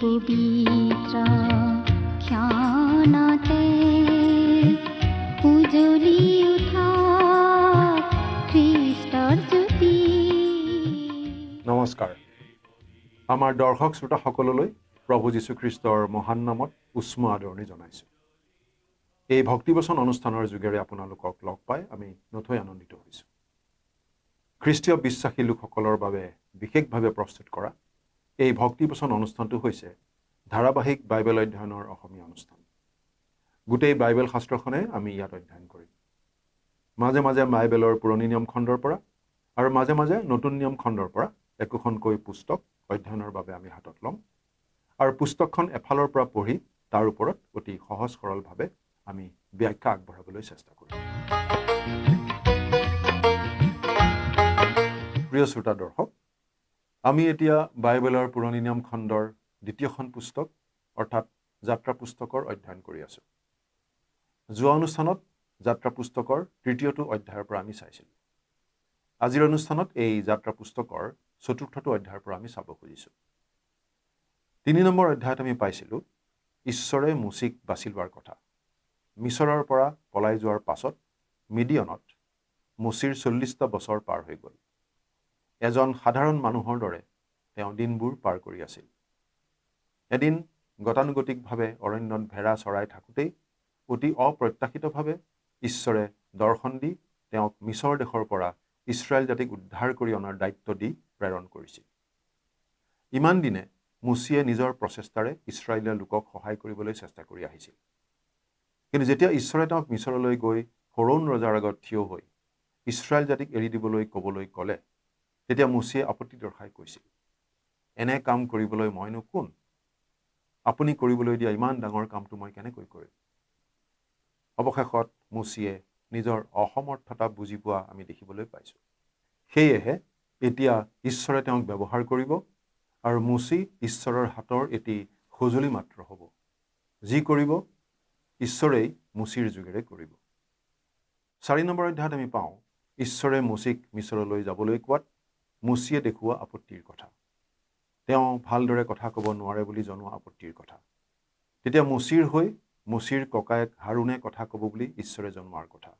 পবিত্ৰ ক্ষণতে উজলি উঠা খ্ৰীষ্টৰ জ্যোতি। নমস্কাৰ। আমাৰ দৰ্শক শ্ৰোতাসকললৈ প্ৰভু যীশুখ্ৰীষ্টৰ মহান নামত উষ্ম আদৰণি জনাইছোঁ। এই ভক্তিবচন অনুষ্ঠানৰ যোগেৰে আপোনালোকক লগ পাই আমি নথৈ আনন্দিত হৈছোঁ। খ্ৰীষ্টীয় বিশ্বাসী লোকসকলৰ বাবে বিশেষভাৱে প্ৰস্তুত কৰা এই ভক্তিবচন অনুষ্ঠানটো হৈছে ধাৰাবাহিক বাইবেল অধ্যয়নৰ অসমীয়া অনুষ্ঠান। গোটেই বাইবেল শাস্ত্ৰখনে আমি ইয়াত অধ্যয়ন কৰিম। মাজে মাজে বাইবেলৰ পুৰণি নিয়ম খণ্ডৰ পৰা আৰু মাজে মাজে নতুন নিয়ম খণ্ডৰ পৰা একোখনকৈ পুস্তক অধ্যয়নৰ বাবে আমি হাতত ল'ম আৰু পুস্তকখন এফালৰ পৰা পঢ়ি তাৰ ওপৰত অতি সহজ সৰলভাৱে আমি ব্যাখ্যা আগবঢ়াবলৈ চেষ্টা কৰিম। প্ৰিয় শ্ৰোতা দৰ্শক, আমি এতিয়া বাইবেলৰ পুৰণি নিয়ম খণ্ডৰ দ্বিতীয়খন পুস্তক অৰ্থাৎ যাত্ৰা পুস্তকৰ অধ্যয়ন কৰি আছোঁ। যোৱা অনুষ্ঠানত যাত্ৰা পুস্তকৰ তৃতীয়টো অধ্যায়ৰ পৰা আমি চাইছিলোঁ। আজিৰ অনুষ্ঠানত এই যাত্ৰা পুস্তকৰ চতুৰ্থটো অধ্যায়ৰ পৰা আমি চাব খুজিছোঁ। 3 নম্বৰ অধ্যায়ত আমি পাইছিলোঁ ঈশ্বৰে মুচিক বাছি লোৱাৰ কথা। মিছৰৰ পৰা পলাই যোৱাৰ পাছত মিডিয়নত মুচিৰ 40টা বছৰ পাৰ হৈ গ'ল। এজন সাধাৰণ মানুহৰ দৰে তেওঁ দিনবোৰ পাৰ কৰি আছিল। এদিন গতানুগতিকভাৱে অৰণ্যত ভেড়া চৰাই থাকোঁতেই অতি অপ্ৰত্যাশিতভাৱে ঈশ্বৰে দৰ্শন দি তেওঁক মিছৰ দেশৰ পৰা ইছৰাইল জাতিক উদ্ধাৰ কৰি অনাৰ দায়িত্ব দি প্ৰেৰণ কৰিছিল। ইমান দিনে মুচিয়ে নিজৰ প্ৰচেষ্টাৰে ইছৰাইলীয়া লোকক সহায় কৰিবলৈ চেষ্টা কৰি আহিছিল। কিন্তু যেতিয়া ঈশ্বৰে তেওঁক মিছৰলৈ গৈ ফৰোন ৰজাৰ আগত থিয় হৈ ইছৰাইল জাতিক এৰি দিবলৈ ক'বলৈ ক'লে, তেতিয়া মুচিয়ে আপত্তি দৰ্শাই কৈছিল, এনে কাম কৰিবলৈ মইনো কোন? আপুনি কৰিবলৈ দিয়া ইমান ডাঙৰ কামটো মই কেনেকৈ কৰিম? অৱশেষত মুচিয়ে নিজৰ অসমৰ্থতা বুজি পোৱা আমি দেখিবলৈ পাইছোঁ। সেয়েহে এতিয়া ঈশ্বৰে তেওঁক ব্যৱহাৰ কৰিব আৰু মুচি ঈশ্বৰৰ হাতৰ এটি সঁজুলি মাত্ৰ হ'ব। যি কৰিব ঈশ্বৰেই মুচিৰ যোগেৰে কৰিব। 4 নম্বৰ অধ্যায়ত আমি পাওঁ ঈশ্বৰে মুচিক মিছৰলৈ যাবলৈ কোৱাত মুচিয়ে দেখুওৱা আপত্তিৰ কথা। তেওঁ ভালদৰে কথা ক'ব নোৱাৰে বুলি জনোৱা আপত্তিৰ কথা। তেতিয়া মুচিৰ হৈ মুচিৰ ককায়েক হাৰুণে কথা ক'ব বুলি ঈশ্বৰে জনোৱাৰ কথা।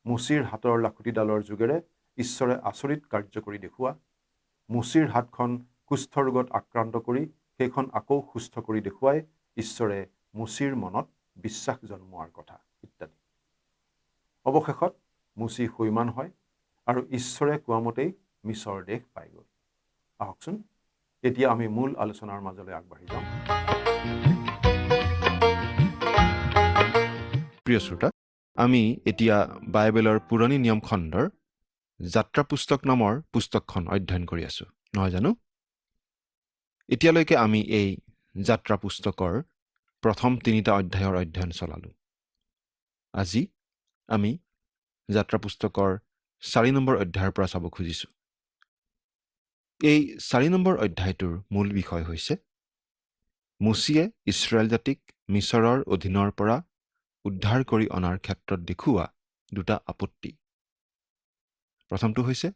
মুচিৰ হাতৰ লাখুটিডালৰ যোগেৰে ঈশ্বৰে আচৰিত কাৰ্য কৰি দেখুওৱা, মুচিৰ হাতখন কুষ্ঠ ৰোগত আক্ৰান্ত কৰি সেইখন আকৌ সুস্থ কৰি দেখুৱাই ঈশ্বৰে মুচিৰ মনত বিশ্বাস জন্মোৱাৰ কথা ইত্যাদি। অৱশেষত মুচি সৈমান হয় আৰু ঈশ্বৰে কোৱা মতেই মিছৰ দেশ পাই গ'ল। আহকচোন এতিয়া আমি মূল আলোচনাৰ মাজলৈ আগবাঢ়ি যাওঁ। প্ৰিয় শ্ৰোতা, আমি এতিয়া বাইবেলৰ পুৰণি নিয়ম খণ্ডৰ যাত্ৰা পুস্তক নামৰ পুস্তকখন অধ্যয়ন কৰি আছোঁ, নহয় জানো? এতিয়ালৈকে আমি এই যাত্ৰা পুস্তকৰ প্ৰথম 3টা অধ্যায়ৰ অধ্যয়ন চলালোঁ। আজি আমি যাত্ৰা পুস্তকৰ 4 নম্বৰ অধ্যায়ৰ পৰা চাব খুজিছোঁ। এই 4 নম্বৰ অধ্যায়টোৰ মূল বিষয় হৈছে মুচিয়ে ইছৰাইল জাতিক মিছৰৰ অধীনৰ পৰা উদ্ধাৰ কৰি অনাৰ ক্ষেত্ৰত দেখুওৱা 2টা আপত্তি। প্ৰথমটো হৈছে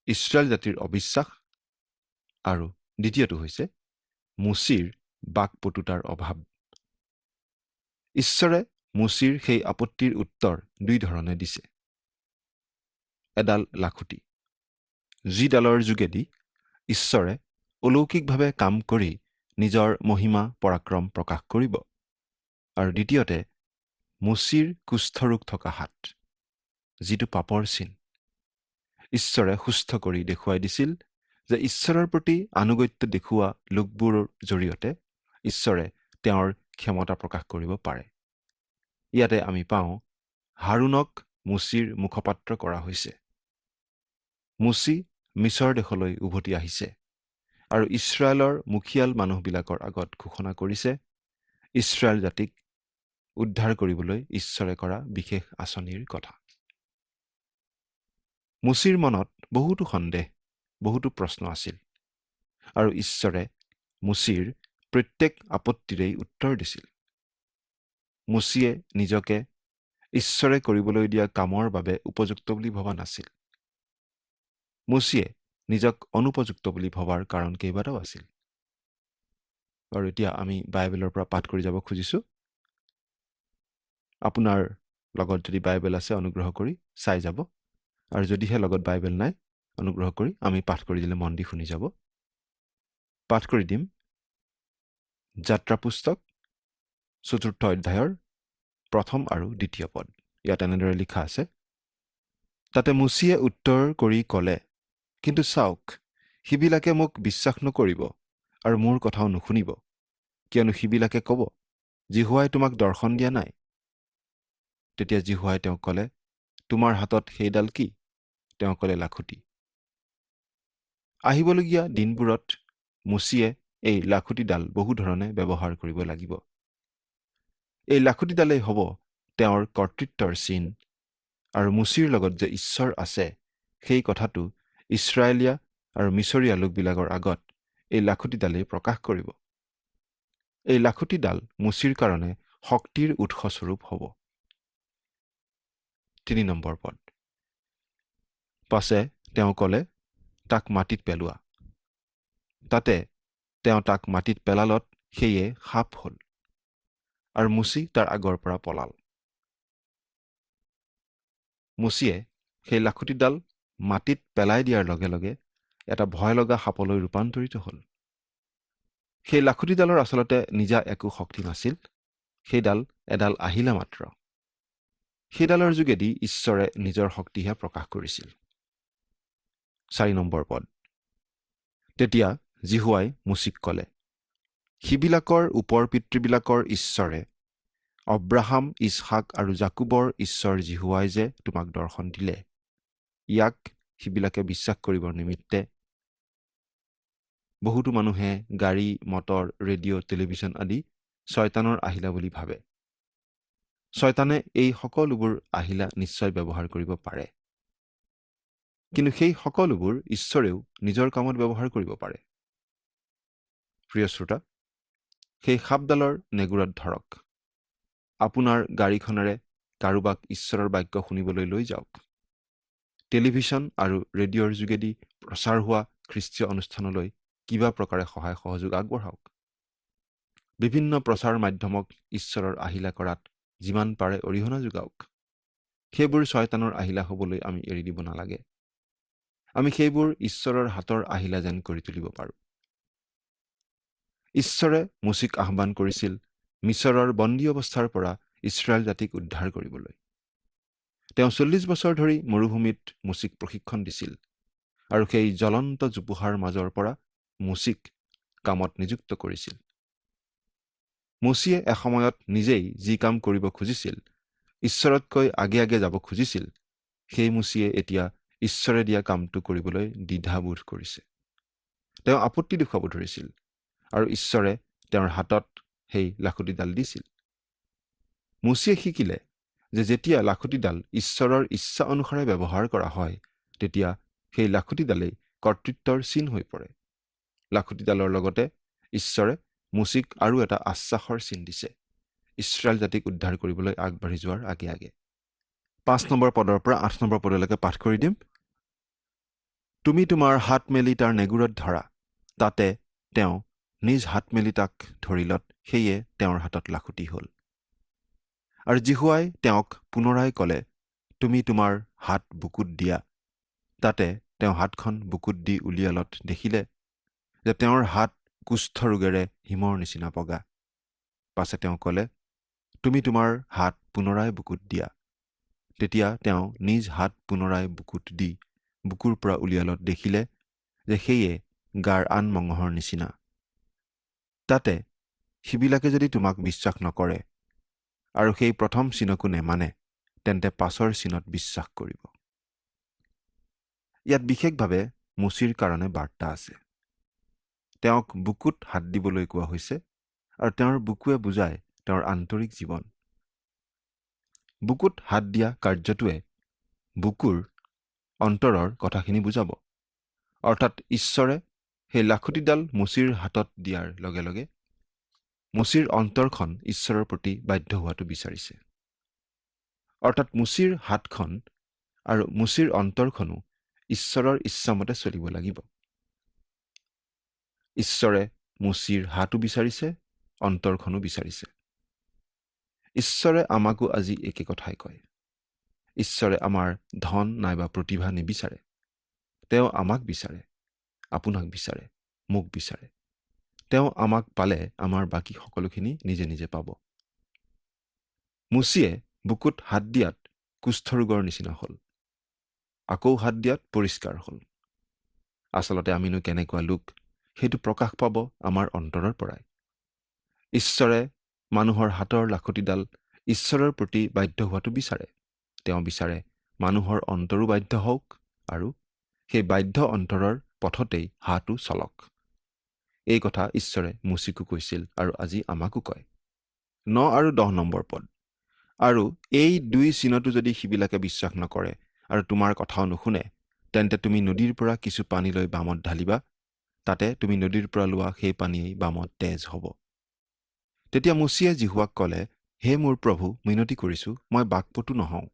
ইছৰাইল জাতিৰ অবিশ্বাস আৰু দ্বিতীয়টো হৈছে মুচিৰ বাকপটুতাৰ অভাৱ। ঈশ্বৰে মুচিৰ সেই আপত্তিৰ উত্তৰ 2 ধৰণে দিছে। এডাল লাখুটি, যিডালৰ যোগেদি ঈশ্বৰে অলৌকিকভাৱে কাম কৰি নিজৰ মহিমা পৰাক্ৰম প্ৰকাশ কৰিব, আৰু দ্বিতীয়তে মুচিৰ কুষ্ঠৰোগ থকা হাত, যিটো পাপৰ চিন। ঈশ্বৰে সুস্থ কৰি দেখুৱাই দিছিল যে ঈশ্বৰৰ প্ৰতি আনুগত্য দেখুওৱা লোকবোৰৰ জৰিয়তে ঈশ্বৰে তেওঁৰ ক্ষমতা প্ৰকাশ কৰিব পাৰে। ইয়াতে আমি পাওঁ হাৰুণক মুচিৰ মুখপাত্ৰ কৰা হৈছে। মুচি মিছৰ দেশলৈ উভতি আহিছে আৰু ইছৰাইলৰ মুখিয়াল মানুহবিলাকৰ আগত ঘোষণা কৰিছে ইছৰাইল জাতিক উদ্ধাৰ কৰিবলৈ ঈশ্বৰে কৰা বিশেষ আঁচনিৰ কথা। মুচিৰ মনত বহুতো সন্দেহ, বহুতো প্ৰশ্ন আছিল আৰু ঈশ্বৰে মুচিৰ প্ৰত্যেক আপত্তিৰেই উত্তৰ দিছিল। মুচিয়ে নিজকে ঈশ্বৰে কৰিবলৈ দিয়া কামৰ বাবে উপযুক্ত বুলি ভবা নাছিল। মুচিয়ে নিজক অনুপযুক্ত বুলি ভবাৰ কাৰণ কেইবাটাও আছিল। আৰু এতিয়া আমি বাইবেলৰ পৰা পাঠ কৰি যাব খুজিছোঁ। আপোনাৰ লগত যদি বাইবেল আছে অনুগ্ৰহ কৰি চাই যাব, আৰু যদিহে লগত বাইবেল নাই অনুগ্ৰহ কৰি আমি পাঠ কৰি দিলে মন দি শুনি যাব। পাঠ কৰি দিম যাত্ৰা পুস্তক 4 অধ্যায়ৰ 1 আৰু 2 পদ। ইয়াত এনেদৰে লিখা আছে, তাতে মুচিয়ে উত্তৰ কৰি ক'লে, কিন্তু চাওক, সিবিলাকে মোক বিশ্বাস নকৰিব আৰু মোৰ কথাও নুশুনিব, কিয়নো সিবিলাকে ক'ব, জিহুৱাই তোমাক দৰ্শন দিয়া নাই। তেতিয়া জিহুৱাই তেওঁক ক'লে, তোমাৰ হাতত সেইডাল কি? তেওঁ ক'লে, লাখুটি। আহিবলগীয়া দিনবোৰত মুচিয়ে এই লাখুটিডাল বহু ধৰণে ব্যৱহাৰ কৰিব লাগিব। এই লাখুটিডালেই হ'ব তেওঁৰ কৰ্তৃত্বৰ চিন, আৰু মুচিৰ লগত যে ঈশ্বৰ আছে সেই কথাটো ইছৰাইলীয়া আৰু মিছৰীয়া লোকবিলাকৰ আগত এই লাখুটিডালেই প্ৰকাশ কৰিব। এই লাখুটিডাল মুচিৰ কাৰণে শক্তিৰ উৎসস্বৰূপ হ'ব। 3 নম্বৰ পদ। পাছে তেওঁ ক'লে, তাক মাটিত পেলোৱা। তাতে তেওঁ তাক মাটিত পেলালত সেয়ে সাপ হ'ল, আৰু মুচি তাৰ আগৰ পৰা পলাল। মুচিয়ে সেই লাখুটিডাল মাটিত পেলাই দিয়াৰ লগে লগে এটা ভয় লগা সাপলৈ ৰূপান্তৰিত হ'ল। সেই লাখুটিডালৰ আচলতে নিজা একো শক্তি নাছিল, সেইডাল এডাল আহিলা মাত্ৰ। সেইডালৰ যোগেদি ঈশ্বৰে নিজৰ শক্তিহে প্ৰকাশ কৰিছিল। 4 নম্বৰ পদ। তেতিয়া জিহুৱাই মুচিক ক'লে, সিবিলাকৰ ওপৰ পিতৃবিলাকৰ ঈশ্বৰে, অব্ৰাহাম, ইছহাক আৰু জাকুবৰ ঈশ্বৰ জিহুৱাই যে তোমাক দৰ্শন দিলে, ইয়াক সিবিলাকে বিশ্বাস কৰিবৰ নিমিত্তে বহুতো মানুহে গাড়ী, মটৰ, ৰেডিঅ', টেলিভিছন আদি শয়তানৰ আহিলা বুলি ভাবে। শয়তানে এই সকলোবোৰ আহিলা নিশ্চয় ব্যৱহাৰ কৰিব পাৰে, কিন্তু সেই সকলোবোৰ ঈশ্বৰেও নিজৰ কামত ব্যৱহাৰ কৰিব পাৰে। প্ৰিয় শ্ৰোতা, সেই সাপডালৰ নেগুৰত ধৰক। আপোনাৰ গাড়ীখনেৰে কাৰোবাক ঈশ্বৰৰ বাক্য শুনিবলৈ লৈ যাওক। টেলিভিছন আৰু ৰেডিঅ'ৰ যোগেদি প্ৰচাৰ হোৱা খ্ৰীষ্টীয় অনুষ্ঠানলৈ কিবা প্ৰকাৰে সহায় সহযোগ আগবঢ়াওক। বিভিন্ন প্ৰচাৰ মাধ্যমক ঈশ্বৰৰ আহিলা কৰাত যিমান পাৰে অৰিহণা যোগাওক। সেইবোৰ শয়তানৰ আহিলা হ'বলৈ আমি এৰি দিব নালাগে। আমি সেইবোৰ ঈশ্বৰৰ হাতৰ আহিলা যেন কৰি তুলিব পাৰোঁ। ঈশ্বৰে মুচিক আহ্বান কৰিছিল মিছৰৰ বন্দী অৱস্থাৰ পৰা ইছৰাইল জাতিক উদ্ধাৰ কৰিবলৈ। তেওঁ 40 বছৰ ধৰি মৰুভূমিত মুচিক প্ৰশিক্ষণ দিছিল, আৰু সেই জ্বলন্ত জোপোহাৰ মাজৰ পৰা মুচিক কামত নিযুক্ত কৰিছিল। মুচিয়ে এসময়ত নিজেই যি কাম কৰিব খুজিছিল, ঈশ্বৰতকৈ আগে আগে যাব খুজিছিল, সেই মুচিয়ে এতিয়া ঈশ্বৰে দিয়া কামটো কৰিবলৈ দ্বিধাবোধ কৰিছে। তেওঁ আপত্তি দেখুৱাব ধৰিছিল, আৰু ঈশ্বৰে তেওঁৰ হাতত সেই লাখুটিডাল দিছিল। মুচিয়ে শিকিলে যে যেতিয়া লাখুটিডাল ঈশ্বৰৰ ইচ্ছা অনুসাৰে ব্যৱহাৰ কৰা হয়, তেতিয়া সেই লাখুটিডালেই কৰ্তৃত্বৰ চিন হৈ পৰে। লাখুটিডালৰ লগতে ঈশ্বৰে মুচিক আৰু এটা আশ্বাসৰ চিন দিছে, ইছৰাইল জাতিক উদ্ধাৰ কৰিবলৈ আগবাঢ়ি যোৱাৰ আগে আগে। 5 নম্বৰ পদৰ পৰা 8 নম্বৰ পদলৈকে পাঠ কৰি দিম। তুমি তোমাৰ হাত মেলি তাৰ নেগুৰত ধৰা। তাতে তেওঁ নিজ হাত মেলি তাক ধৰিলত সেয়ে তেওঁৰ হাতত লাখুটি হ'ল। আৰু জিহুৱাই তেওঁক পুনৰাই ক'লে, তুমি তোমাৰ হাত বুকুত দিয়া। তাতে তেওঁ হাতখন বুকুত দি উলিয়ালত দেখিলে যে তেওঁৰ হাত কুষ্ঠ ৰোগেৰে হিমৰ নিচিনা বগা। পাছে তেওঁ ক'লে, তুমি তোমাৰ হাত পুনৰাই বুকুত দিয়া। তেতিয়া তেওঁ নিজ হাত পুনৰাই বুকুত দি বুকুৰ পৰা উলিয়ালত দেখিলে যে সেয়ে গাৰ আন মঙহৰ নিচিনা। তাতে সিবিলাকে যদি তোমাক বিশ্বাস নকৰে আৰু সেই প্ৰথম চিনকো নেমানে, তেন্তে পাছৰ চিনত বিশ্বাস কৰিব। ইয়াত বিশেষভাৱে মুচিৰ কাৰণে বাৰ্তা আছে। তেওঁক বুকুত হাত দিবলৈ কোৱা হৈছে, আৰু তেওঁৰ বুকুৱে বুজায় তেওঁৰ আন্তৰিক জীৱন। বুকুত হাত দিয়া কাৰ্যটোৱে বুকুৰ অন্তৰৰ কথাখিনি বুজাব। অৰ্থাৎ ঈশ্বৰে সেই লাখুটিডাল মুচিৰ হাতত দিয়াৰ লগে লগে মুচিৰ অন্তৰখন ঈশ্বৰৰ প্ৰতি বাধ্য হোৱাটো বিচাৰিছে। অৰ্থাৎ মুচিৰ হাতখন আৰু মুচিৰ অন্তৰখনো ঈশ্বৰৰ ইচ্ছামতে চলিব লাগিব। ঈশ্বৰে মুচিৰ হাতো বিচাৰিছে, অন্তৰখনো বিচাৰিছে। ঈশ্বৰে আমাকো আজি একে কথাই কয়। ঈশ্বৰে আমাৰ ধন নাইবা প্ৰতিভা নিবিচাৰে। তেওঁ আমাক বিচাৰে, আপোনাক বিচাৰে, মোক বিচাৰে। তেওঁ আমাক পালে আমাৰ বাকী সকলোখিনি নিজে নিজে পাব। মুচিয়ে বুকুত হাত দিয়াত কুষ্ঠৰোগৰ নিচিনা হ'ল। আকৌ হাত দিয়াত পৰিষ্কাৰ হ'ল। আচলতে আমিনো কেনেকুৱা লোক সেইটো প্ৰকাশ পাব আমাৰ অন্তৰৰ পৰাই। ঈশ্বৰে মানুহৰ হাতৰ লাখুটিডাল ঈশ্বৰৰ প্ৰতি বাধ্য হোৱাটো বিচাৰে। তেওঁ বিচাৰে মানুহৰ অন্তৰো বাধ্য হওক আৰু সেই বাধ্য অন্তৰৰ পথতেই হাতো চলক। এই কথা ঈশ্বৰে মুচিকো কৈছিল আৰু আজি আমাকো কয়। 9 আৰু 10 নম্বৰ পদ। আৰু এই 2 চিনতো যদি সিবিলাকে বিশ্বাস নকৰে আৰু তোমাৰ কথাও নুশুনে, তেন্তে তুমি নদীৰ পৰা কিছু পানী লৈ বামত ঢালিবা। তাতে তুমি নদীৰ পৰা লোৱা সেই পানীয়েই বামত তেজ হ'ব। তেতিয়া মুচিয়ে জিহুৱাক ক'লে, হে মোৰ প্ৰভু, মিনতি কৰিছোঁ, মই বাকপটু নহওঁ।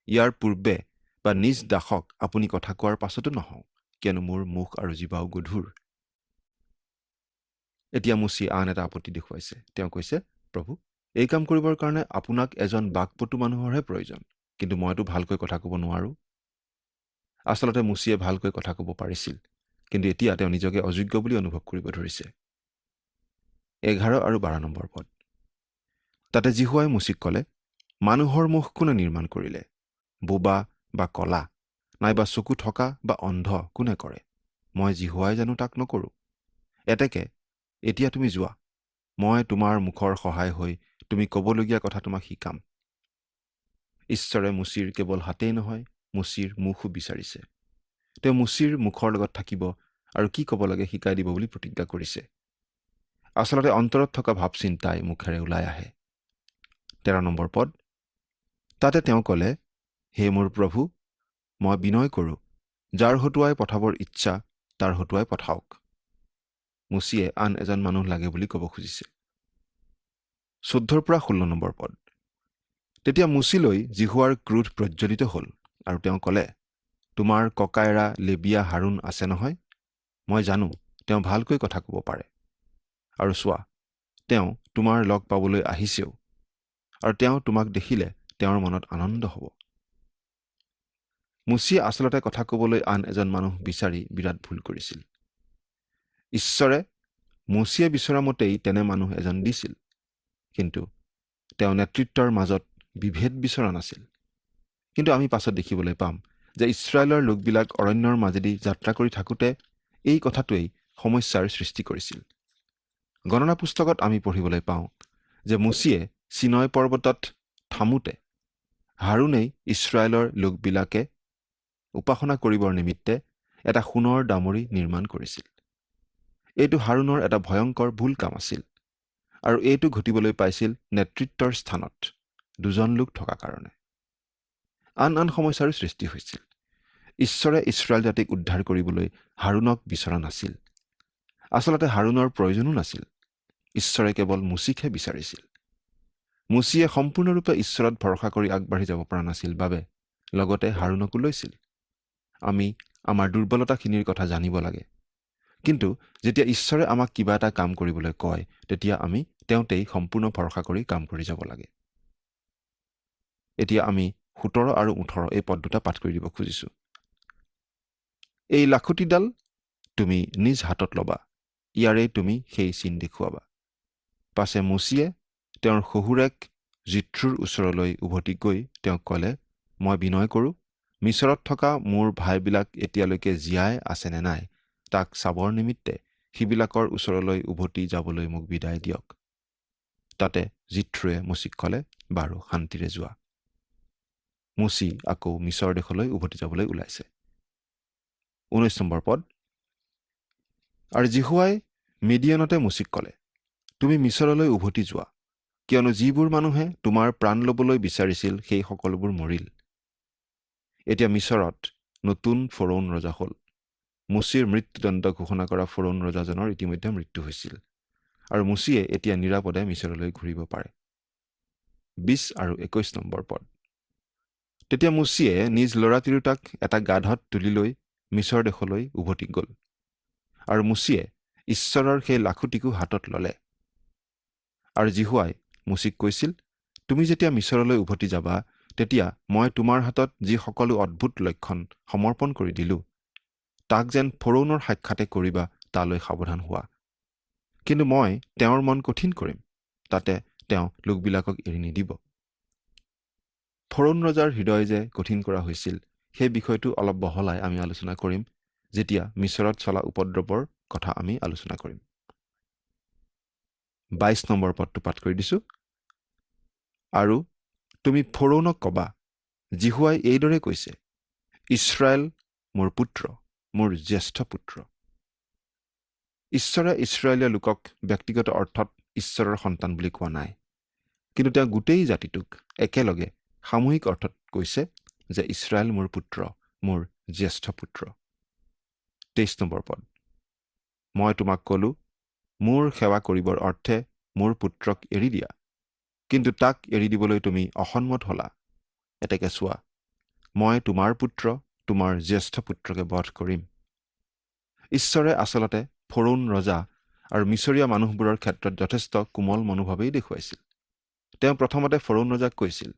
ইয়াৰ পূৰ্বে বা নিজ দাসক আপুনি কথা কোৱাৰ পাছতো নহওঁ, কিয়নো মোৰ মুখ আৰু জিভাও গধুৰ। এতিয়া মুচিয়ে আন এটা আপত্তি দেখুৱাইছে। তেওঁ কৈছে, প্ৰভু, এই কাম কৰিবৰ কাৰণে আপোনাক এজন বাকপটু মানুহৰহে প্ৰয়োজন, কিন্তু মইতো ভালকৈ কথা ক'ব নোৱাৰোঁ। আচলতে মুচিয়ে ভালকৈ কথা ক'ব পাৰিছিল, কিন্তু এতিয়া তেওঁ নিজকে অযোগ্য বুলি অনুভৱ কৰিব ধৰিছে। 11 আৰু 12 নম্বৰ পদ। তাতে জিহুৱাই মুচিক ক'লে, মানুহৰ মুখ কোনে নিৰ্মাণ কৰিলে? বোবা বা কলা, নাইবা চকু থকা বা অন্ধ কোনে কৰে? মই জিহুৱাই জানো তাক নকৰোঁ? এতেকে এতিয়া তুমি যোৱা, মই তোমাৰ মুখৰ সহায় হৈ তুমি ক'বলগীয়া কথা তোমাক শিকাম। ঈশ্বৰে মুচিৰ কেৱল হাতেই নহয়, মুচিৰ মুখো বিচাৰিছে। তেওঁ মুচিৰ মুখৰ লগত থাকিব আৰু কি ক'ব লাগে শিকাই দিব বুলি প্ৰতিজ্ঞা কৰিছে। আচলতে অন্তৰত থকা ভাৱ চিন্তাই মুখেৰে ওলাই আহে। 13 নম্বৰ পদ। তাতে তেওঁ ক'লে, হে মোৰ প্ৰভু, মই বিনয় কৰোঁ, যাৰ হতুৱাই পঠাবৰ ইচ্ছা তাৰ হতুৱাই পঠাওক। মুচিয়ে আন এজন মানুহ লাগে বুলি ক'ব খুজিছে। 14 পৰা 16 নম্বৰ পদ। তেতিয়া মুচিলৈ জিহুৱাৰ ক্ৰোধ প্ৰজ্বলিত হ'ল আৰু তেওঁ ক'লে, তোমাৰ ককায়েৰা লেবিয়া হাৰুণ আছে নহয়? মই জানো তেওঁ ভালকৈ কথা ক'ব পাৰে। আৰু চোৱা, তেওঁ তোমাৰ লগ পাবলৈ আহিছেও, আৰু তেওঁ তোমাক দেখিলে তেওঁৰ মনত আনন্দ হ'ব। মুচিয়ে আচলতে কথা ক'বলৈ আন এজন মানুহ বিচাৰি বিৰাট ভুল কৰিছিল। ঈশ্বৰে মুচিয়ে বিচৰা মতেই তেনে মানুহ এজন দিছিল, কিন্তু তেওঁ নেতৃত্বৰ মাজত বিভেদ বিচৰা নাছিল। কিন্তু আমি পাছত দেখিবলৈ পাম যে ইছৰাইলৰ লোকবিলাক অৰণ্যৰ মাজেদি যাত্ৰা কৰি থাকোঁতে এই কথাটোৱেই সমস্যাৰ সৃষ্টি কৰিছিল। গণনা পুস্তকত আমি পঢ়িবলৈ পাওঁ যে মুচিয়ে চিনয় পৰ্বতত থামোতে হাৰুণেই ইছৰাইলৰ লোকবিলাকে উপাসনা কৰিবৰ নিমিত্তে এটা সোণৰ ডামৰি নিৰ্মাণ কৰিছিল। এইটো হাৰুণৰ এটা ভয়ংকৰ ভুল কাম আছিল, আৰু এইটো ঘটিবলৈ পাইছিল নেতৃত্বৰ স্থানত 2জন লোক থকা কাৰণে। আন আন সমস্যাৰো সৃষ্টি হৈছিল। ঈশ্বৰে ইছৰাইল জাতিক উদ্ধাৰ কৰিবলৈ হাৰুণক বিচৰা নাছিল। আচলতে হাৰুণৰ প্ৰয়োজনো নাছিল। ঈশ্বৰে কেৱল মুচিকহে বিচাৰিছিল। মুচিয়ে সম্পূৰ্ণৰূপে ঈশ্বৰত ভৰসা কৰি আগবাঢ়ি যাব পৰা নাছিল বাবে লগতে হাৰুণকো লৈছিল। আমি আমাৰ দুৰ্বলতাখিনিৰ কথা জানিব লাগে, কিন্তু যেতিয়া ঈশ্বৰে আমাক কিবা এটা কাম কৰিবলৈ কয়, তেতিয়া আমি তেওঁতেই সম্পূৰ্ণ ভৰসা কৰি কাম কৰি যাব লাগে। এতিয়া আমি 17 আৰু 18 এই পদ দুটা পাঠ কৰি দিব খুজিছোঁ। এই লাখুটিডাল তুমি নিজ হাতত ল'বা, ইয়াৰে তুমি সেই চিন দেখুৱাবা। পাছে মুচিয়ে তেওঁৰ শহুৰেক জিথ্ৰুৰ ওচৰলৈ উভতি গৈ তেওঁক ক'লে, মই বিনয় কৰোঁ, মিছৰত থকা মোৰ ভাইবিলাক এতিয়ালৈকে জীয়াই আছে নে নাই তাক চাবৰ নিমিত্তে সিবিলাকৰ ওচৰলৈ উভতি যাবলৈ মোক বিদায় দিয়ক। তাতে জিথ্ৰুৱে মুচিক ক'লে, বাৰু শান্তিৰে যোৱা। মুচি আকৌ মিছৰ দেশলৈ উভতি যাবলৈ ওলাইছে। 19 নম্বৰ পদ। আৰু জিহুৱাই মিডিয়নতে মুচিক ক'লে, তুমি মিছৰলৈ উভতি যোৱা, কিয়নো যিবোৰ মানুহে তোমাৰ প্ৰাণ ল'বলৈ বিচাৰিছিল সেই সকলোবোৰ মৰিল। এতিয়া মিছৰত নতুন ফৰৌন ৰজা হ'ল। মুচিৰ মৃত্যুদণ্ড ঘোষণা কৰা ফৰৌন ৰজাজনৰ ইতিমধ্যে মৃত্যু হৈছিল, আৰু মুচিয়ে এতিয়া নিৰাপদে মিছৰলৈ ঘূৰিব পাৰে। 20 আৰু 21 নম্বৰ পদ। তেতিয়া মুচিয়ে নিজ ল'ৰা তিৰোতাক এটা গাধত তুলি লৈ মিছৰ দেশলৈ উভতি গ'ল, আৰু মুচিয়ে ঈশ্বৰৰ সেই লাখুটিকো হাতত ল'লে। আৰু জিহুৱাই মুচিক কৈছিল, তুমি যেতিয়া মিছৰলৈ উভতি যাবা, তেতিয়া মই তোমাৰ হাতত যি সকলো অদ্ভুত লক্ষণ সমৰ্পণ কৰি দিলো, তাক যেন ফৰৌনৰ সাক্ষাতে কৰিবা, তালৈ সাৱধান হোৱা। কিন্তু মই তেওঁৰ মন কঠিন কৰিম, তাতে তেওঁ লোকবিলাকক এৰি নিদিব। ফৰৌন ৰজাৰ হৃদয় যে কঠিন কৰা হৈছিল, সেই বিষয়টো অলপ বহলাই আমি আলোচনা কৰিম, যেতিয়া মিছৰত চলা উপদ্ৰৱৰ কথা আমি আলোচনা কৰিম। 22 নম্বৰ পদটো পাঠ কৰি দিছো। আৰু তুমি ফৰৌনক কবা, জিহুৱাই এইদৰে কৈছে, ইছৰাইল মোৰ পুত্ৰ, মোৰ জ্যেষ্ঠ পুত্ৰ। ঈশ্বৰে ইছৰাইলীয় লোকক ব্যক্তিগত অৰ্থত ঈশ্বৰৰ সন্তান বুলি কোৱা নাই, কিন্তু তেওঁ গোটেই জাতিটোক একেলগে সামূহিক অৰ্থত কৈছে যে ইছৰাইল মোৰ পুত্ৰ, মোৰ জ্যেষ্ঠ পুত্ৰ। 23 নম্বৰ পদ, মই তোমাক কলো, মোৰ সেৱা কৰিবৰ অৰ্থে মোৰ পুত্ৰক এৰি দিয়া, কিন্তু তাক এৰি দিবলৈ তুমি অসন্মত হলা। এতেকে চোৱা, মই তোমাৰ পুত্ৰ, তোমাৰ জ্যেষ্ঠ পুত্ৰকে বধ কৰিম। ঈশ্বৰে আচলতে ফৰৌন ৰজা আৰু মিছৰীয়া মানুহবোৰৰ ক্ষেত্ৰত যথেষ্ট কোমল মনোভাৱেই দেখুৱাইছিল। তেওঁ প্ৰথমতে ফৰৌন ৰজাক কৈছিল,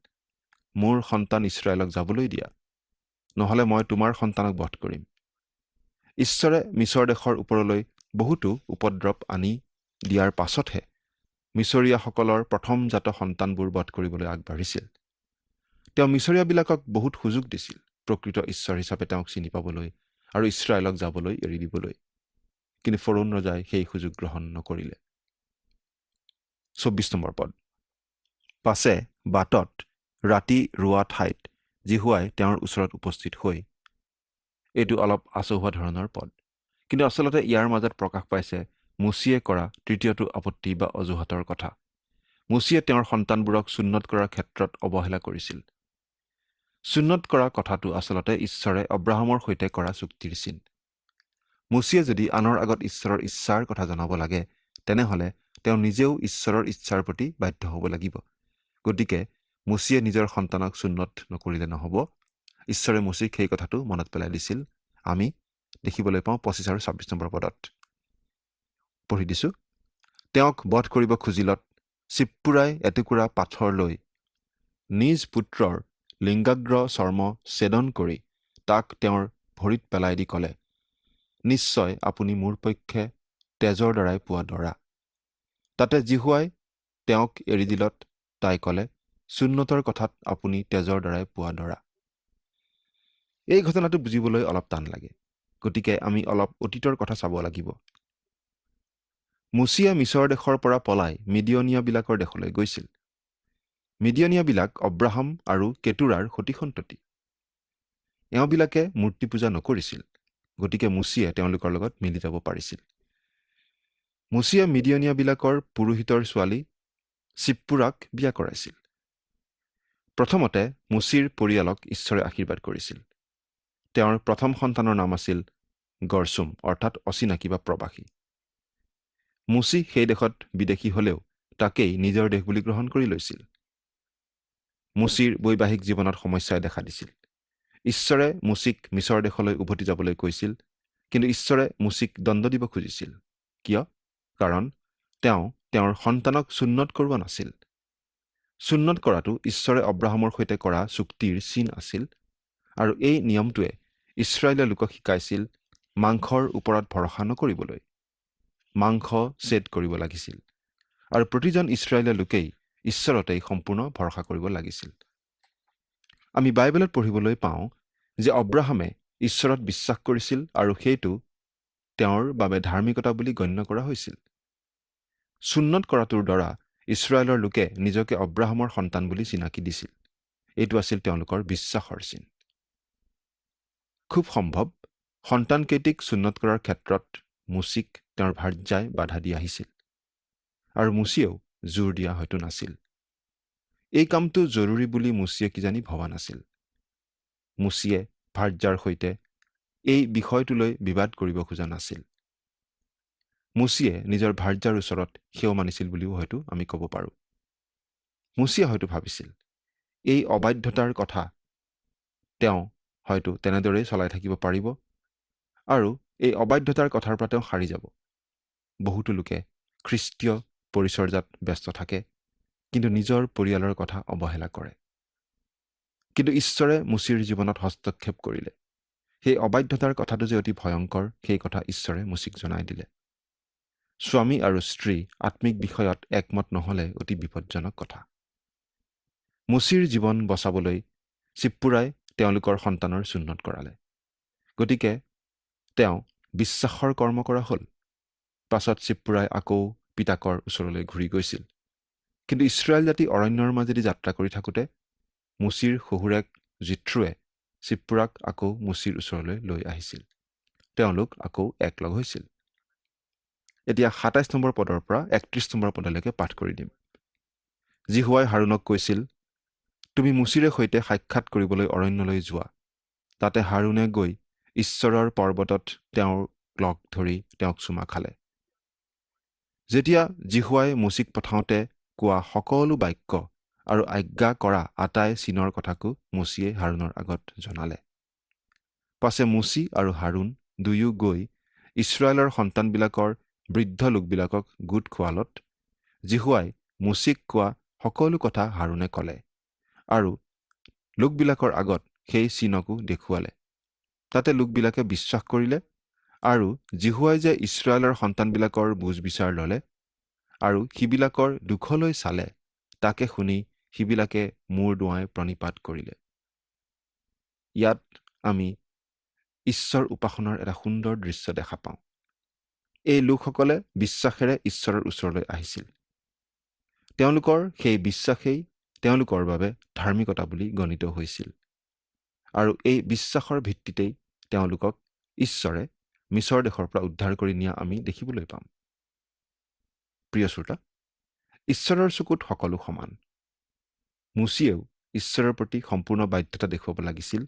মোৰ সন্তান ইছৰাইলক যাবলৈ দিয়া, নহলে মই তোমাৰ সন্তানক বধ কৰিম। ঈশ্বৰে মিছৰ দেশৰ ওপৰলৈ বহুতো উপদ্ৰৱ আনি দিয়াৰ পাছতহে মিছৰীয়াসকলৰ প্ৰথমজাত সন্তানবোৰ বধ কৰিবলৈ আগবাঢ়িছিল। তেওঁ মিছৰীয়াবিলাকক বহুত সুযোগ দিছিল প্ৰকৃত ঈশ্বৰ হিচাপে তেওঁক চিনি পাবলৈ আৰু ইছৰাইলক যাবলৈ এৰি দিবলৈ, কিন্তু ফৰৌন ৰজাই সেই সুযোগ গ্ৰহণ নকৰিলে। 24 নম্বৰ পদ, পাছে বাটত ৰাতি ৰোৱা ঠাইত জিহুৱাই তেওঁৰ ওচৰত উপস্থিত হৈ, এইটো অলপ আচহুৱা ধৰণৰ পদ, কিন্তু আচলতে ইয়াৰ মাজত প্ৰকাশ পাইছে মুচিয়ে কৰা তৃতীয়টো আপত্তি বা অজুহাতৰ কথা। মুচিয়ে তেওঁৰ সন্তানবোৰক সুন্নত কৰাৰ ক্ষেত্ৰত অৱহেলা কৰিছিল। সুন্নত কৰা কথাটো আচলতে ঈশ্বৰে অব্ৰাহামৰ সৈতে কৰা চুক্তিৰ চিন। মুচিয়ে যদি আনৰ আগত ঈশ্বৰৰ ইচ্ছাৰ কথা জনাব লাগে, তেনেহলে তেওঁ নিজেও ঈশ্বৰৰ ইচ্ছাৰ প্ৰতি বাধ্য হ'ব লাগিব। গতিকে মুচিয়ে নিজৰ সন্তানক সুন্নত নকৰিলে নহ'ব। ঈশ্বৰে মুচিক সেই কথাটো মনত পেলাই দিছিল। আমি দেখিবলৈ পাওঁ 25 আৰু 26 নম্বৰ পদত। পঢ়ি দিছো, তেওঁক বধ কৰিব খুজিলত চিপ্পুৰাই এটুকুৰা পাথৰ লৈ নিজ পুত্ৰৰ লিংগাগ্ৰ চৰ্ম ছেদন কৰি তাক তেওঁৰ ভৰিত পেলাই দি ক'লে, নিশ্চয় আপুনি মোৰ পক্ষে তেজৰ দ্বাৰাই পোৱা দৰা। তাতে জিহুৱাই তেওঁক এৰি দিলত তাই ক'লে, সুন্নতৰ কথাত আপুনি তেজৰ দ্বাৰাই পোৱা দৰা। এই ঘটনাটো বুজিবলৈ অলপ টান লাগে, গতিকে আমি অলপ অতীতৰ কথা চাব লাগিব। মুচিয়ে মিছৰ দেশৰ পৰা পলাই মিডিয়নীয়াবিলাকৰ দেশলৈ গৈছিল। মিডিয়নীয়াবিলাক অব্ৰাহাম আৰু কেতুৰাৰ সতি সন্ততি। এওঁবিলাকে মূৰ্তি পূজা নকৰিছিল, গতিকে মুচিয়ে তেওঁলোকৰ লগত মিলি যাব পাৰিছিল। মুচিয়ে মিডিয়নীয়াবিলাকৰ পুৰোহিতৰ ছোৱালী চিপ্পুৰাক বিয়া কৰাইছিল। প্ৰথমতে মুচিৰ পৰিয়ালক ঈশ্বৰে আশীৰ্বাদ কৰিছিল। তেওঁৰ প্ৰথম সন্তানৰ নাম আছিল গৰচুম, অৰ্থাৎ অচিনাকি বা প্ৰবাসী। মুচি সেই দেশত বিদেশী হলেও তাকেই নিজৰ দেশ বুলি গ্ৰহণ কৰি লৈছিল। মুচিৰ বৈবাহিক জীৱনত সমস্যাই দেখা দিছিল। ঈশ্বৰে মুচিক মিছৰ দেশলৈ উভতি যাবলৈ কৈছিল, কিন্তু ঈশ্বৰে মুচিক দণ্ড দিব খুজিছিল। কিয়? কাৰণ তেওঁ তেওঁৰ সন্তানক সুন্নত কৰোৱা নাছিল। সুন্নত কৰাটো ঈশ্বৰে অব্ৰাহামৰ সৈতে কৰা চুক্তিৰ চিন আছিল, আৰু এই নিয়মটোৱে ইছৰাইলীয় লোকক শিকাইছিল মাংসৰ ওপৰত ভৰসা নকৰিবলৈ। মাংস ছেদ কৰিব লাগিছিল, আৰু প্ৰতিজন ইছৰাইলীয় লোকেই ঈশ্বৰতেই সম্পূৰ্ণ ভৰসা কৰিব লাগিছিল। আমি বাইবেলত পঢ়িবলৈ পাওঁ যে অব্ৰাহামে ঈশ্বৰত বিশ্বাস কৰিছিল আৰু সেইটো তেওঁৰ বাবে ধাৰ্মিকতা বুলি গণ্য কৰা হৈছিল। সুন্নত কৰাটোৰ দ্বাৰা ইছৰাইলৰ লোকে নিজকে অব্ৰাহামৰ সন্তান বুলি চিনাকি দিছিল। এইটো আছিল তেওঁলোকৰ বিশ্বাসৰ চিন। খুব সম্ভৱ সন্তানকেইটিক সুন্নত কৰাৰ ক্ষেত্ৰত মুচিক তেওঁৰ ভাৰ্যাই বাধা দি আহিছিল, আৰু মুচিয়েও জোৰ দিয়া হয়তো নাছিল। এই কামটো জৰুৰী বুলি মুচিয়ে কিজানি ভবা নাছিল। মুচিয়ে ভাৰ্যাৰ সৈতে এই বিষয়টোলৈ বিবাদ কৰিব খোজা নাছিল। মুচিয়ে নিজৰ ভাৰ্যাৰ ওচৰত সেও মানিছিল বুলিও হয়তো আমি ক'ব পাৰোঁ। মুচিয়ে হয়তো ভাবিছিল এই অবাধ্যতাৰ কথা তেওঁ হয়তো তেনেদৰেই চলাই থাকিব পাৰিব, আৰু এই অবাধ্যতাৰ কথাৰ পৰা তেওঁ সাৰি যাব। বহুতো লোকে খ্ৰীষ্টীয় পৰিচৰ্যাত ব্যস্ত থাকে, কিন্তু নিজৰ পৰিয়ালৰ কথা অৱহেলা কৰে। কিন্তু ঈশ্বৰে মুচিৰ জীৱনত হস্তক্ষেপ কৰিলে। সেই অবাধ্যতাৰ কথাটো যে অতি ভয়ংকৰ, সেই কথা ঈশ্বৰে মুচিক জনাই দিলে। স্বামী আৰু স্ত্ৰী আত্মিক বিষয়ত একমত নহ'লে অতি বিপদজনক কথা। মুচিৰ জীৱন বচাবলৈ চিপ্পুৰাই তেওঁলোকৰ সন্তানৰ চুন্নত কৰালে। গতিকে তেওঁ বিশ্বাসৰ কৰ্ম কৰা হ'ল। পাছত চিপ্পুৰাই আকৌ পিতাকৰ ওচৰলৈ ঘূৰি গৈছিল। কিন্তু ইছৰাইল জাতি অৰণ্যৰ মাজেদি যাত্ৰা কৰি থাকোঁতে মুচিৰ শহুৰেক জিথ্ৰুৱে চিপ্পুৰাক আকৌ মুচিৰ ওচৰলৈ লৈ আহিছিল। তেওঁলোক আকৌ একলগ হৈছিল। এতিয়া ২৭ নম্বৰ পদৰ পৰা ৩১ নম্বৰ পদলৈকে পাঠ কৰি দিম। জিহুৱাই হাৰুণক কৈছিল, তুমি মুচিৰে সৈতে সাক্ষাৎ কৰিবলৈ অৰণ্যলৈ যোৱা। তাতে হাৰুণে গৈ ঈশ্বৰৰ পৰ্বতত তেওঁক লগ ধৰি তেওঁক চুমা খালে। যেতিয়া জিহুৱাই মুচিক পঠাওঁতে কোৱা সকলো বাক্য আৰু আজ্ঞা কৰা আটাই চিনৰ কথাকো মুচিয়ে হাৰুণৰ আগত জনালে। পাছে মুচি আৰু হাৰুণ দুয়ো গৈ ইছৰাইলৰ সন্তানবিলাকৰ বৃদ্ধ লোকবিলাকক গোট খোৱালত জিহুৱাই মুচিক কোৱা সকলো কথা হাৰুণে ক'লে আৰু লোকবিলাকৰ আগত সেই চিনকো দেখুৱালে। তাতে লোকবিলাকে বিশ্বাস কৰিলে আৰু জিহুৱাই যে ইছৰাইলৰ সন্তানবিলাকৰ বুজ বিচাৰ ল'লে আৰু সিবিলাকৰ দুখলৈ চালে, তাকে শুনি সিবিলাকে মূৰ দুৱাই প্ৰণিপাত কৰিলে। ইয়াত আমি ঈশ্বৰ উপাসনাৰ এটা সুন্দৰ দৃশ্য দেখা পাওঁ। এই লোকসকলে বিশ্বাসেৰে ঈশ্বৰৰ ওচৰলৈ আহিছিল। তেওঁলোকৰ সেই বিশ্বাসেই তেওঁলোকৰ বাবে ধাৰ্মিকতা বুলি গণিত হৈছিল আৰু এই বিশ্বাসৰ ভিত্তিতেই তেওঁলোকক ঈশ্বৰে মিছৰ দেশৰ পৰা উদ্ধাৰ কৰি নিয়া আমি দেখিবলৈ পাম। প্ৰিয় শ্ৰোতা, ঈশ্বৰৰ চকুত সকলো সমান। মুচিয়েও ঈশ্বৰৰ প্ৰতি সম্পূৰ্ণ বাধ্যতা দেখুৱাব লাগিছিল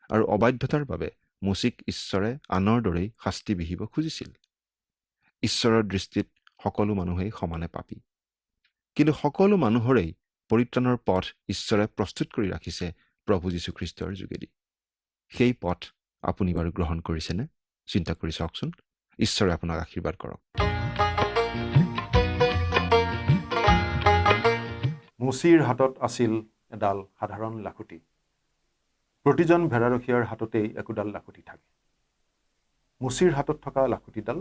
আৰু অবাধ্যতাৰ বাবে মুচিক ঈশ্বৰে আনৰ দৰেই শাস্তি বিহিব খুজিছিল। ঈশ্বৰৰ দৃষ্টিত সকলো মানুহেই সমানে পাপী, কিন্তু সকলো মানুহৰেই পৰিত্ৰাণৰ পথ ঈশ্বৰে প্ৰস্তুত কৰি ৰাখিছে প্ৰভু যীশুখ্ৰীষ্টৰ যোগেদি। সেই পথ আপুনি বাৰু গ্ৰহণ কৰিছেনে? চিন্তা কৰি চাওকচোন। ঈশ্বৰে আপোনাক আশীৰ্বাদ কৰক। মুচিৰ হাতত আছিল এডাল সাধাৰণ লাখুটি। প্ৰতিজন ভেড়াৰখীয়াৰ হাততেই একোডাল লাখুটি থাকে। মুচিৰ হাতত থকা লাখুটিডাল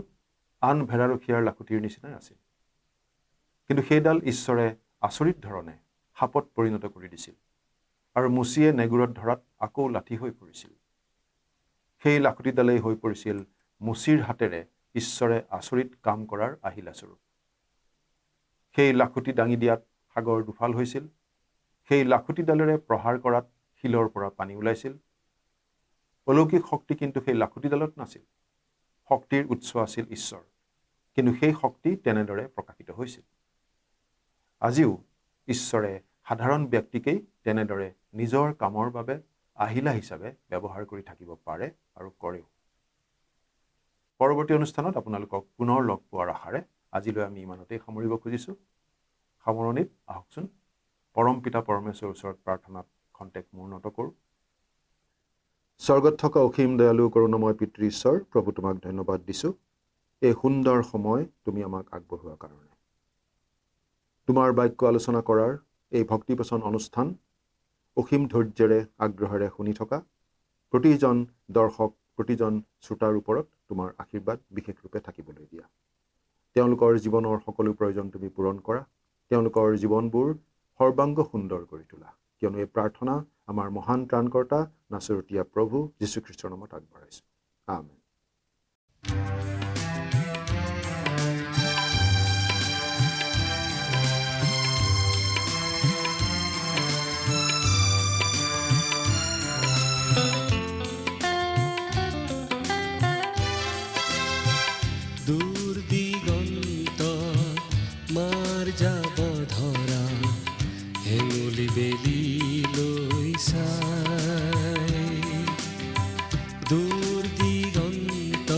আন ভেড়াৰখীয়াৰ লাখুটিৰ নিচিনাই আছিল। কিন্তু সেইডাল ঈশ্বৰে আচৰিত ধৰণে সাপত পৰিণত কৰি দিছিল আৰু মুচিয়ে নেগুৰত ধৰাত আকৌ লাঠি হৈ পৰিছিল। সেই লাখুটিডালেই হৈ পৰিছিল মুচিৰ হাতেৰে ঈশ্বৰে আচৰিত কাম কৰাৰ আহিলাস্বৰূপ। সেই লাখুটি দাঙি দিয়াত সাগৰ দুফাল হৈছিল। সেই লাখুটিডালেৰে প্ৰহাৰ কৰাত শিলৰ পৰা পানী ওলাইছিল। অলৌকিক শক্তি কিন্তু সেই লাখুটিডালত নাছিল। শক্তিৰ উৎস আছিল ঈশ্বৰ, কিন্তু সেই শক্তি তেনেদৰে প্ৰকাশিত হৈছিল। আজিও ঈশ্বৰে সাধাৰণ ব্যক্তিকেই তেনেদৰে নিজৰ কামৰ বাবে আহিলা হিচাপে ব্যৱহাৰ কৰি থাকিব পাৰে আৰু কৰেও। পৰৱৰ্তী অনুষ্ঠানত আপোনালোকক পুনৰ লগ পোৱাৰ আশাৰে আজিলৈ আমি ইমানতেই সামৰিব খুজিছোঁ। সামৰণিত আহকচোন পৰম পিতা পৰমেশ্বৰৰ ওচৰত প্ৰাৰ্থনাত খন্তেক মূৰ্ণত কৰোঁ। স্বৰ্গত থকা অসীম দয়ালু কৰুণাময় পিতৃ ঈশ্বৰ, প্ৰভু তোমাক ধন্যবাদ দিছোঁ এই সুন্দৰ সময় তুমি আমাক আগবঢ়োৱাৰ কাৰণে। তোমাৰ বাক্য আলোচনা কৰাৰ এই ভক্তিবচন অনুষ্ঠান অসীম ধৈৰ্যেৰে আগ্ৰহেৰে শুনি থকা প্ৰতিজন দৰ্শক, প্ৰতিজন শ্ৰোতাৰ ওপৰত তোমাৰ আশীৰ্বাদ বিশেষ ৰূপে থাকিবলৈ দিয়া। তেওঁলোকৰ জীৱনৰ সকলো প্ৰয়োজন তুমি পূৰণ কৰা। তেওঁলোকৰ জীৱনবোৰ সৰ্বাংগ সুন্দৰ কৰি তোলা, কিয়নো এই প্ৰাৰ্থনা আমাৰ মহান ত্ৰাণকৰ্তা নাচৰতীয়া প্ৰভু যীশুখ্ৰীষ্টৰ নামত আগবঢ়াইছোঁ। আমেন। দূৰ দিগন্ত মাৰ যাব ধৰা হেঙুলি বেলি লৈ চাই। দূৰ দিগন্ত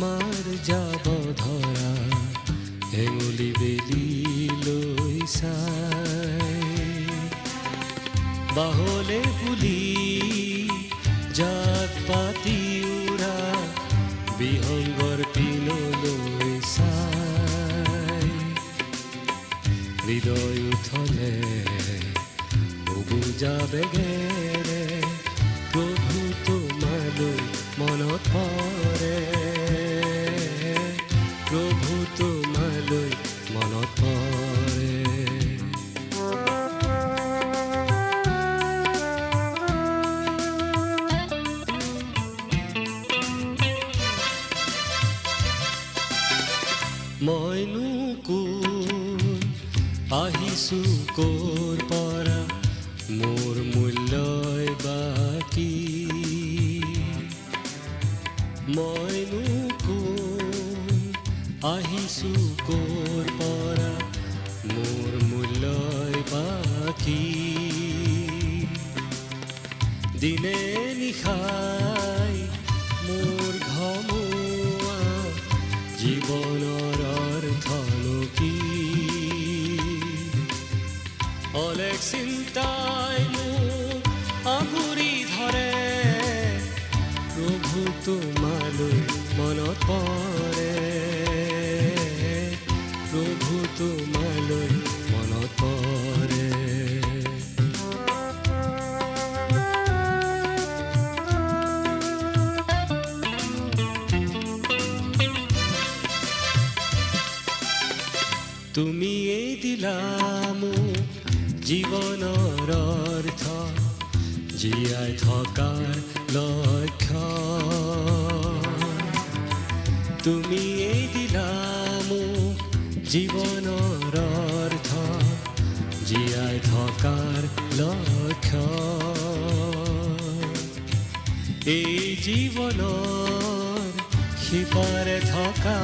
মাৰ যাব ধৰা হেঙুলি বেলি লৈ চাই। বাহলে বুলি জাক পাতি উৰা বিহংগৰ পিনলৈ চাই। যাবেগেৰে প্ৰভু তোমালৈ মনত পৰে, প্ৰভু তোমালৈ মনত পৰে। মইনো কোন আহিছো ক'ৰ পৰা, মোৰ মূল্যই বাকী। মইনো কোন আহিছো ক'ৰ পৰা, মোৰ মূল্যই বাকী। দিনে নিশাই মোৰ ঘমুৱা জীৱনৰ অৰ্থনো কি। অলেখ চিন্তাই মোক আগুৰি ধৰে, প্ৰভু তোমালৈ মনত পৰে, প্ৰভু তোমালৈ মনত পৰে। তুমিয়েই দিলা মোক জীৱনৰ অৰ্থ, জীয়াই থকাৰ লক্ষ্য। তুমিয়েই দিলা মোক জীৱনৰ অৰ্থ, জীয়াই থকাৰ লক্ষ্য। এই জীৱনৰ সিপাৰে থকা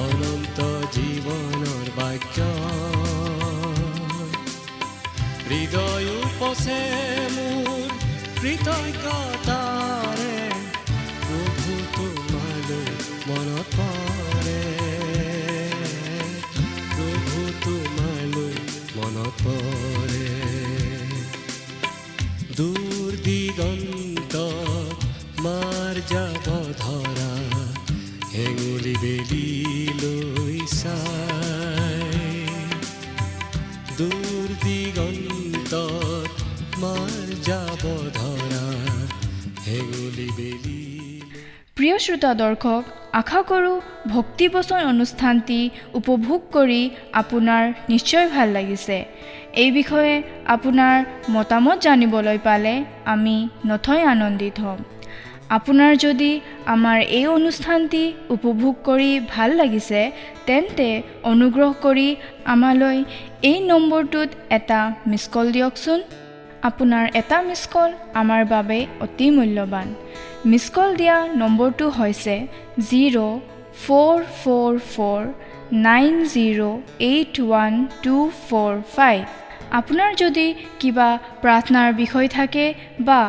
অনন্ত জীৱনৰ বাক্য, হৃদয় উপচে মোৰ কৃতজ্ঞতাৰে, প্ৰভু তোমালৈ মনত পৰে, প্ৰভু তোমালৈ মনত পৰে। দূৰ দিগন্ত মাৰ যাব ধৰা, হেঙুলি বেলিলৈ চাই, দূৰ দিগন্তত মাৰ যাব ধৰা, হেঙুলি বেলি। প্ৰিয় শ্ৰোতা দৰ্শক, আশা কৰোঁ ভক্তিবচন অনুষ্ঠানটি উপভোগ কৰি আপোনাৰ নিশ্চয় ভাল লাগিছে। এই বিষয়ে আপোনাৰ মতামত জানিবলৈ পালে আমি নথৈ আনন্দিত হ'ম। আপোনাৰ যদি আমাৰ এই অনুষ্ঠানটি উপভোগ কৰি ভাল লাগিছে, তেন্তে অনুগ্ৰহ কৰি আমালৈ এই নম্বৰটোত এটা মিছ কল দিয়কচোন। আপোনাৰ এটা মিছ কল আমাৰ বাবে অতি মূল্যৱান। মিছ কল দিয়া নম্বৰটো হৈছে 0444908125। আপোনাৰ যদি কিবা প্ৰাৰ্থনাৰ বিষয় থাকে বা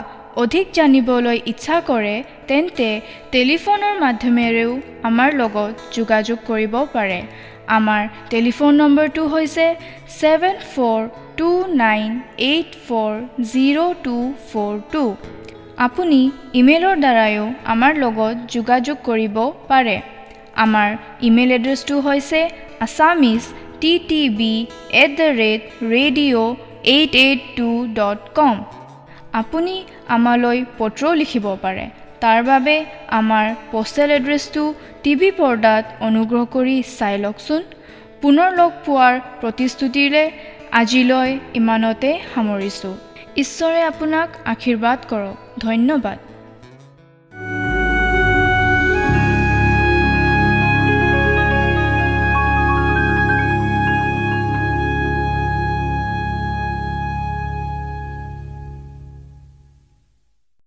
অধিক জানিবলৈ ইচ্ছা কৰে, তেন্তে টেলিফোনৰ মাধ্যমেৰেও আমাৰ লগত যোগাযোগ কৰিব পাৰে। আমাৰ টেলিফোন নম্বৰটো হৈছে 7429840242। আপুনি ইমেইলৰ দ্বাৰাও আমাৰ লগত যোগাযোগ কৰিব পাৰে। আমাৰ ইমেইল এড্ৰেছটো হৈছে assamese@radio882.com। আপুনি আমালৈ পত্ৰ লিখিব পাৰে। তাৰ বাবে আমাৰ পোষ্টেল এড্ৰেছটো টিভি পৰ্দাত অনুগ্ৰহ কৰি চাই লওকচোন। পুনৰ লগ পোৱাৰ প্ৰতিশ্ৰুতিৰে আজিলৈ ইমানতে সামৰিছোঁ। ঈশ্বৰে আপোনাক আশীৰ্বাদ কৰক। ধন্যবাদ।